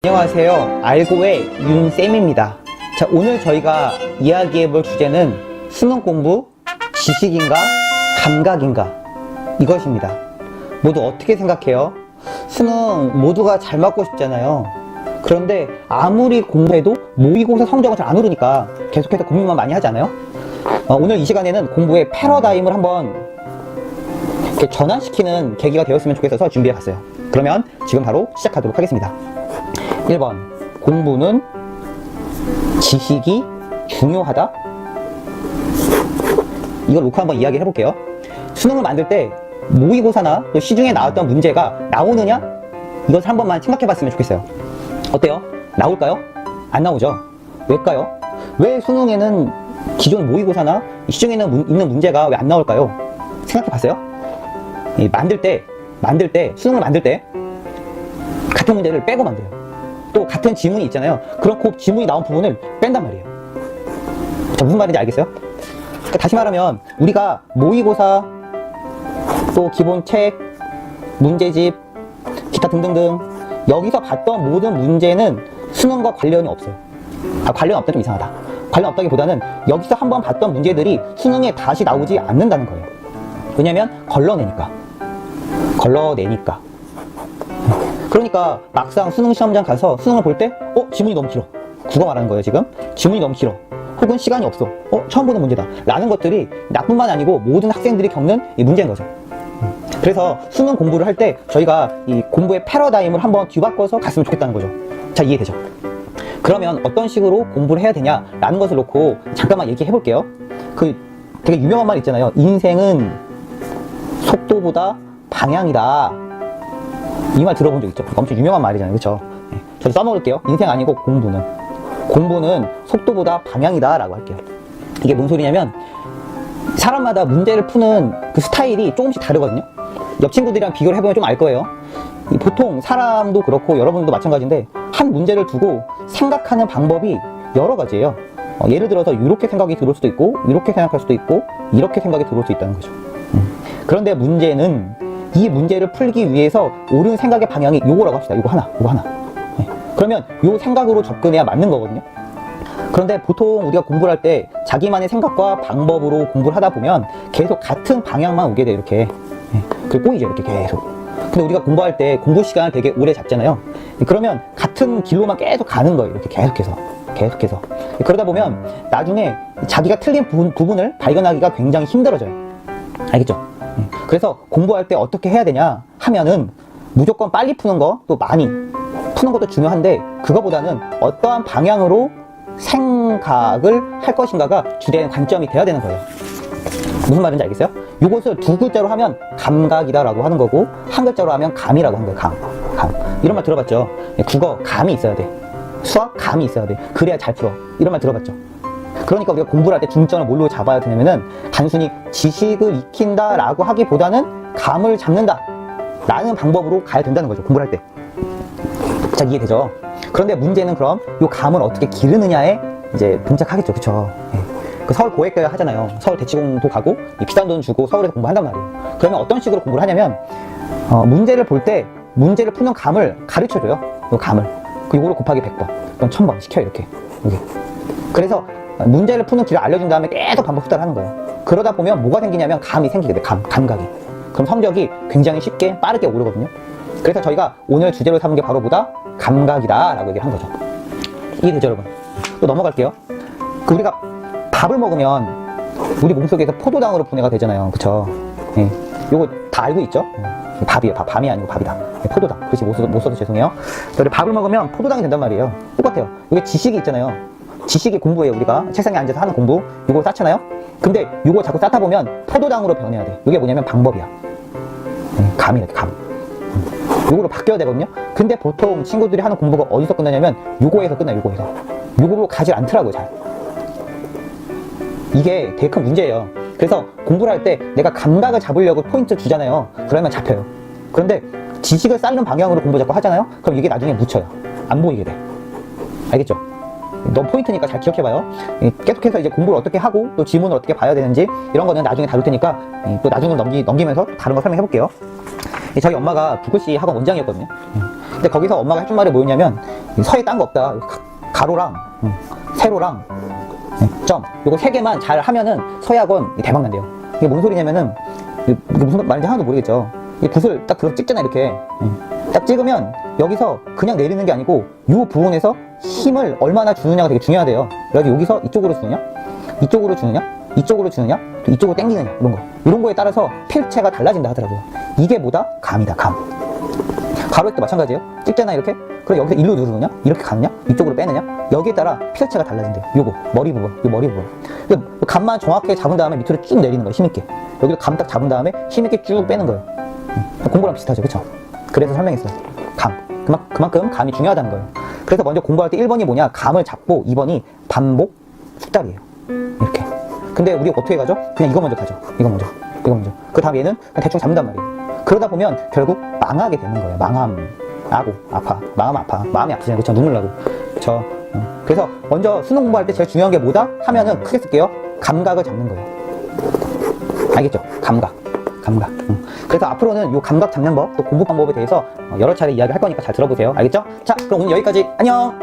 안녕하세요. 알고의 윤쌤입니다. 자, 오늘 저희가 이야기해볼 주제는 수능 공부, 지식인가, 감각인가 이것입니다. 모두 어떻게 생각해요? 수능 모두가 잘 맞고 싶잖아요. 그런데 아무리 공부해도 모의고사 성적은 잘 안 오르니까 계속해서 고민만 많이 하지 않아요? 오늘 이 시간에는 공부의 패러다임을 한번 이렇게 전환시키는 계기가 되었으면 좋겠어서 준비해봤어요. 그러면 지금 바로 시작하도록 하겠습니다. 1번, 공부는 지식이 중요하다? 이걸 놓고 한번 이야기를 해볼게요. 수능을 만들 때 모의고사나 또 시중에 나왔던 문제가 나오느냐? 이것을 한 번만 생각해봤으면 좋겠어요. 어때요? 나올까요? 안 나오죠? 왜일까요? 왜 수능에는 기존 모의고사나 시중에 있는 문제가 왜 안 나올까요? 생각해봤어요? 수능을 만들 때 같은 문제를 빼고 만들어요. 또 같은 지문이 있잖아요. 그렇고 지문이 나온 부분을 뺀단 말이에요. 자, 무슨 말인지 알겠어요? 그러니까 다시 말하면 우리가 모의고사, 또 기본책, 문제집, 기타 등등등 여기서 봤던 모든 문제는 수능과 관련이 없어요. 관련 없다 좀 이상하다. 관련 없다기보다는 여기서 한번 봤던 문제들이 수능에 다시 나오지 않는다는 거예요. 왜냐면 걸러내니까. 그러니까 막상 수능 시험장 가서 수능을 볼 때 지문이 너무 길어. 국어 말하는 거예요 지금. 지문이 너무 길어. 혹은 시간이 없어. 처음 보는 문제다 라는 것들이 나뿐만 아니고 모든 학생들이 겪는 이 문제인 거죠. 그래서 수능 공부를 할 때 저희가 이 공부의 패러다임을 한번 뒤바꿔서 갔으면 좋겠다는 거죠. 자, 이해되죠? 그러면 어떤 식으로 공부를 해야 되냐라는 것을 놓고 잠깐만 얘기해 볼게요. 그 되게 유명한 말 있잖아요. 인생은 속도보다 방향이다. 이 말 들어본 적 있죠? 엄청 유명한 말이잖아요. 그쵸? 저도 써먹을게요. 인생 아니고 공부는 속도보다 방향이다 라고 할게요. 이게 뭔 소리냐면 사람마다 문제를 푸는 그 스타일이 조금씩 다르거든요. 옆 친구들이랑 비교를 해보면 좀 알 거예요. 보통 사람도 그렇고 여러분도 마찬가지인데 한 문제를 두고 생각하는 방법이 여러 가지예요. 예를 들어서 이렇게 생각이 들어올 수도 있고 이렇게 생각할 수도 있고 이렇게 생각이 들어올 수 있다는 거죠. 그런데 문제는 이 문제를 풀기 위해서 옳은 생각의 방향이 요거라고 합시다. 요거 하나. 그러면 요 생각으로 접근해야 맞는 거거든요. 그런데 보통 우리가 공부를 할 때 자기만의 생각과 방법으로 공부를 하다 보면 계속 같은 방향만 오게 돼, 이렇게. 그게 꼬이죠, 이렇게 계속. 근데 우리가 공부할 때 공부 시간을 되게 오래 잡잖아요. 그러면 같은 길로만 계속 가는 거예요, 이렇게 계속해서. 그러다 보면 나중에 자기가 틀린 부분을 발견하기가 굉장히 힘들어져요. 알겠죠? 그래서 공부할 때 어떻게 해야 되냐 하면은 무조건 빨리 푸는 거, 또 많이 푸는 것도 중요한데 그거보다는 어떠한 방향으로 생각을 할 것인가가 주된 관점이 돼야 되는 거예요. 무슨 말인지 알겠어요? 이것을 두 글자로 하면 감각이다 라고 하는 거고 한 글자로 하면 감이라고 하는 거예요. 감. 이런 말 들어봤죠? 국어 감이 있어야 돼. 수학 감이 있어야 돼. 그래야 잘 풀어. 이런 말 들어봤죠? 그러니까 우리가 공부를 할 때 중점을 뭘로 잡아야 되냐면은 단순히 지식을 익힌다 라고 하기보다는 감을 잡는다 라는 방법으로 가야 된다는 거죠, 공부를 할 때. 자, 이해되죠? 그런데 문제는 그럼 이 감을 어떻게 기르느냐에 이제 봉착하겠죠. 그쵸? 그 서울 고액교회 하잖아요. 서울 대치공도 가고 비싼 돈 주고 서울에서 공부한단 말이에요. 그러면 어떤 식으로 공부를 하냐면 문제를 볼 때 문제를 푸는 감을 가르쳐줘요. 이 감을. 이거를 곱하기 100번 또는 1000번 시켜요, 이렇게. 그래서 문제를 푸는 길을 알려준 다음에 계속 반복 숙달을 하는 거예요. 그러다 보면 뭐가 생기냐면 감이 생기게 돼. 감각이. 그럼 성적이 굉장히 쉽게 빠르게 오르거든요. 그래서 저희가 오늘 주제로 삼은 게 바로 뭐다? 감각이다 라고 얘기를 한 거죠. 이해되죠, 여러분? 또 넘어갈게요. 우리가 밥을 먹으면 우리 몸속에서 포도당으로 분해가 되잖아요. 그쵸? 요거 다 알고 있죠? 밥이에요. 밤이 아니고 밥이다. 포도당. 그렇지, 못 써도 죄송해요. 우리 밥을 먹으면 포도당이 된단 말이에요. 똑같아요. 이게 지식이 있잖아요. 지식이 공부예요. 우리가 책상에 앉아서 하는 공부, 이거 쌓잖아요. 근데 이거 자꾸 쌓다 보면 포도당으로 변해야 돼. 이게 뭐냐면 방법이야. 감이래, 감. 요거로 바뀌어야 되거든요. 근데 보통 친구들이 하는 공부가 어디서 끝나냐면 요거에서 끝나. 요거로 가지 않더라고요, 잘. 이게 되게 큰 문제예요. 그래서 공부를 할 때 내가 감각을 잡으려고 포인트 주잖아요. 그러면 잡혀요. 그런데 지식을 쌓는 방향으로 공부 자꾸 하잖아요. 그럼 이게 나중에 묻혀요. 안 보이게 돼. 알겠죠? 너무 포인트니까 잘 기억해봐요. 계속해서 이제 공부를 어떻게 하고 또 지문을 어떻게 봐야 되는지 이런 거는 나중에 다룰 테니까 또 나중을 넘기면서 다른 거 설명해 볼게요. 저희 엄마가 붓글씨 학원 원장이었거든요. 근데 거기서 엄마가 해준 말이 뭐였냐면 서에 딴 거 없다. 가로랑 세로랑 점 요거 3개만 잘 하면은 서예학원 대박 난대요. 이게 뭔 소리냐면은 이게 무슨 말인지 하나도 모르겠죠. 이 붓을 딱 들어서 찍잖아 이렇게. 딱 찍으면 여기서 그냥 내리는 게 아니고 요 부분에서 힘을 얼마나 주느냐가 되게 중요하대요. 그래서 여기서 이쪽으로 주느냐, 이쪽으로 주느냐, 이쪽으로 주느냐, 또 이쪽으로 당기느냐 이런 거에 따라서 필체가 달라진다 하더라고요. 이게 뭐다? 감이다, 감. 가로액도 마찬가지예요. 찍잖아 이렇게. 그럼 여기서 일로 누르느냐, 이렇게 가느냐, 이쪽으로 빼느냐, 여기에 따라 필체가 달라진대요. 요거 머리 부분, 요 머리 부분. 감만 정확하게 잡은 다음에 밑으로 쭉 내리는 거예요. 힘있게. 여기도 감 딱 잡은 다음에 힘있게 쭉 빼는 거예요. 공부랑 비슷하죠, 그쵸? 그래서 설명했어요. 감. 그만큼 감이 중요하다는 거예요. 그래서 먼저 공부할 때 1번이 뭐냐, 감을 잡고 2번이 반복 숙달이에요. 이렇게. 근데 우리 어떻게 가죠? 그냥 이거 먼저 가죠. 이거 먼저. 그 다음 얘는 그냥 대충 잡는단 말이에요. 그러다 보면 결국 망하게 되는 거예요. 마음이 아프잖아요. 그쵸? 눈물 나고. 그쵸? 그래서 먼저 수능 공부할 때 제일 중요한 게 뭐다? 하면은 크게 쓸게요. 감각을 잡는 거예요. 알겠죠? 감각. 그래서 앞으로는 이 감각 잡는 법, 또 공부 방법에 대해서 여러 차례 이야기를 할 거니까 잘 들어보세요. 알겠죠? 자, 그럼 오늘 여기까지. 안녕!